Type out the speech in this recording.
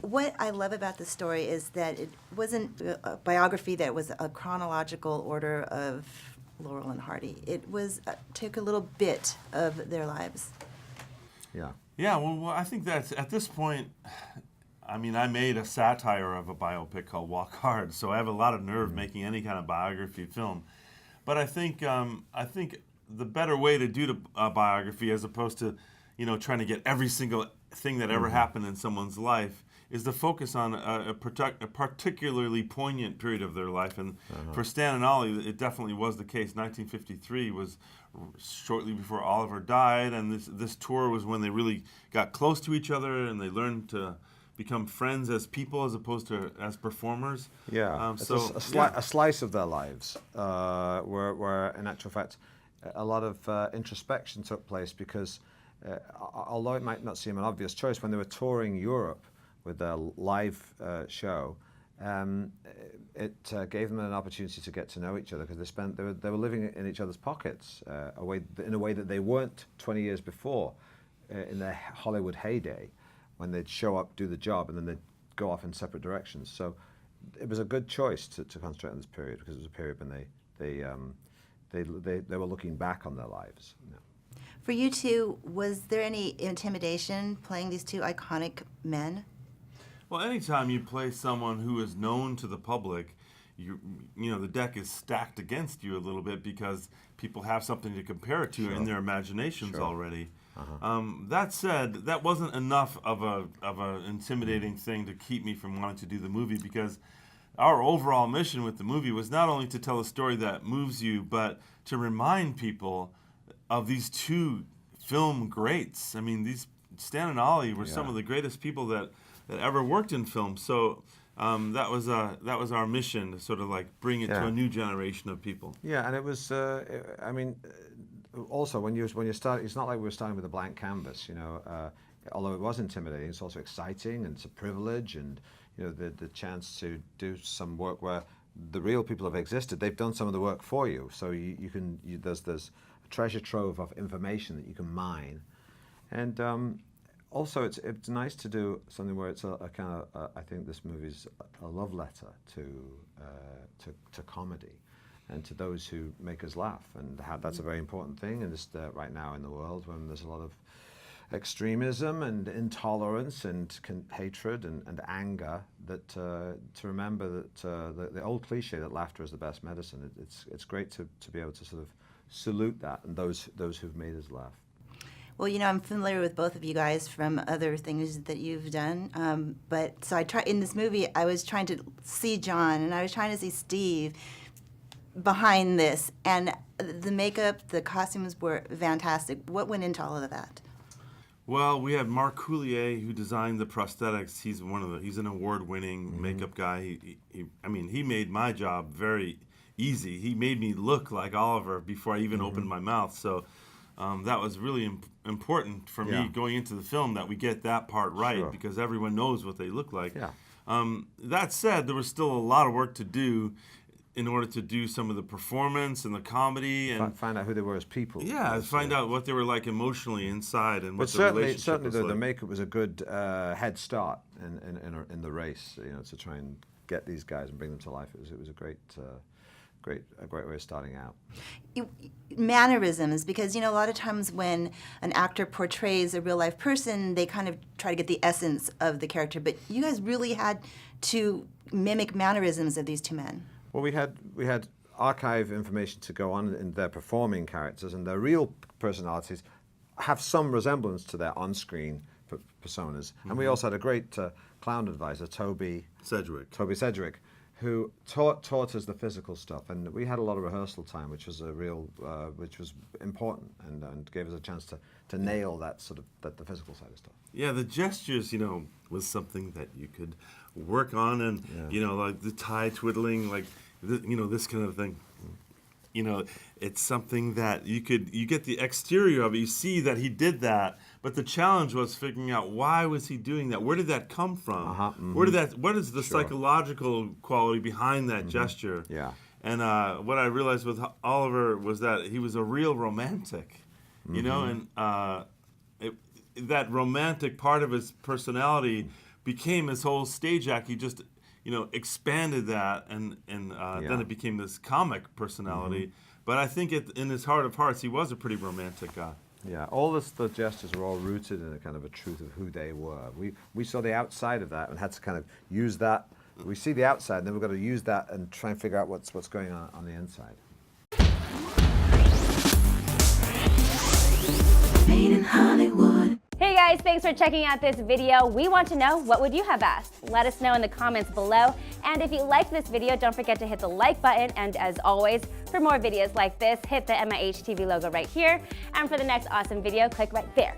what I love about the story is that it wasn't a biography that was a chronological order of Laurel and Hardy. It was took a little bit of their lives. Yeah. Yeah, well, I think that's, at this point, I mean, I made a satire of a biopic called Walk Hard, so I have a lot of nerve making any kind of biography film. But I think the better way to do a biography, as opposed to, trying to get every single thing that ever happened in someone's life, is to focus on a particularly poignant period of their life. And for Stan and Ollie, it definitely was the case. 1953 was shortly before Oliver died, and this tour was when they really got close to each other and they learned to become friends as people as opposed to as performers. Yeah, it's a slice of their lives where in actual fact, a lot of introspection took place because although it might not seem an obvious choice, when they were touring Europe with their live show, it gave them an opportunity to get to know each other because they were living in each other's pockets in a way that they weren't 20 years before in their Hollywood heyday, when they'd show up, do the job, and then they'd go off in separate directions. So it was a good choice to concentrate on this period because it was a period when they were looking back on their lives. For you two, was there any intimidation playing these two iconic men? Well, anytime you play someone who is known to the public, the deck is stacked against you a little bit because people have something to compare it to in their imaginations already. That said, that wasn't enough of a intimidating thing to keep me from wanting to do the movie, because our overall mission with the movie was not only to tell a story that moves you, but to remind people of these two film greats. I mean, Stan and Ollie were some of the greatest people that ever worked in film. So that was our mission, to sort of like bring it to a new generation of people. Yeah, and it was. Also, when you start, it's not like we were starting with a blank canvas. Although it was intimidating, it's also exciting and it's a privilege, and the chance to do some work where the real people have existed. They've done some of the work for you, so there's a treasure trove of information that you can mine, and also it's nice to do something where it's a kind of I think this movie's a love letter to comedy and to those who make us laugh, and that's a very important thing in this right now in the world when there's a lot of extremism and intolerance and hatred and anger, that to remember that the old cliche that laughter is the best medicine. It's great to be able to sort of salute that and those who've made us laugh. Well, I'm familiar with both of you guys from other things that you've done. But so in this movie, I was trying to see John and I was trying to see Steve behind this, and the makeup, the costumes were fantastic. What went into all of that? Well, we had Mark Coulier, who designed the prosthetics. He's an award-winning makeup guy. He made my job very easy. He made me look like Oliver before I even opened my mouth. So that was really important for me going into the film, that we get that part right, because everyone knows what they look like. Yeah. That said, there was still a lot of work to do in order to do some of the performance and the comedy and find out who they were as people. Yeah, find out what they were like emotionally inside, and what the relationship certainly was like. The makeup was a good head start in the race. To try and get these guys and bring them to life. It was a great way of starting out. Mannerisms, because a lot of times when an actor portrays a real life person, they kind of try to get the essence of the character. But you guys really had to mimic mannerisms of these two men. Well, we had archive information to go on in their performing characters, and their real personalities have some resemblance to their on-screen personas. And we also had a great clown advisor, Toby Sedgwick, who taught us the physical stuff, and we had a lot of rehearsal time, which was which was important, and gave us a chance to nail that sort of the physical side of stuff. Yeah, the gestures, was something that you could work on, and like the tie twiddling, like this kind of thing. It's something that you get the exterior of it. You see that he did that, but the challenge was figuring out why was he doing that? Where did that come from? What is the psychological quality behind that gesture? Yeah. And what I realized with Oliver was that he was a real romantic, and that romantic part of his personality became his whole stage act. He just, expanded that, and then it became this comic personality. But I think in his heart of hearts, he was a pretty romantic guy. Yeah, the gestures were all rooted in a kind of a truth of who they were. We saw the outside of that and had to kind of use that. We see the outside, and then we've got to use that and try and figure out what's going on the inside. Made in Hollywood. Hey guys, thanks for checking out this video. We want to know, what would you have asked? Let us know in the comments below. And if you liked this video, don't forget to hit the like button. And as always, for more videos like this, hit the MIH TV logo right here. And for the next awesome video, click right there.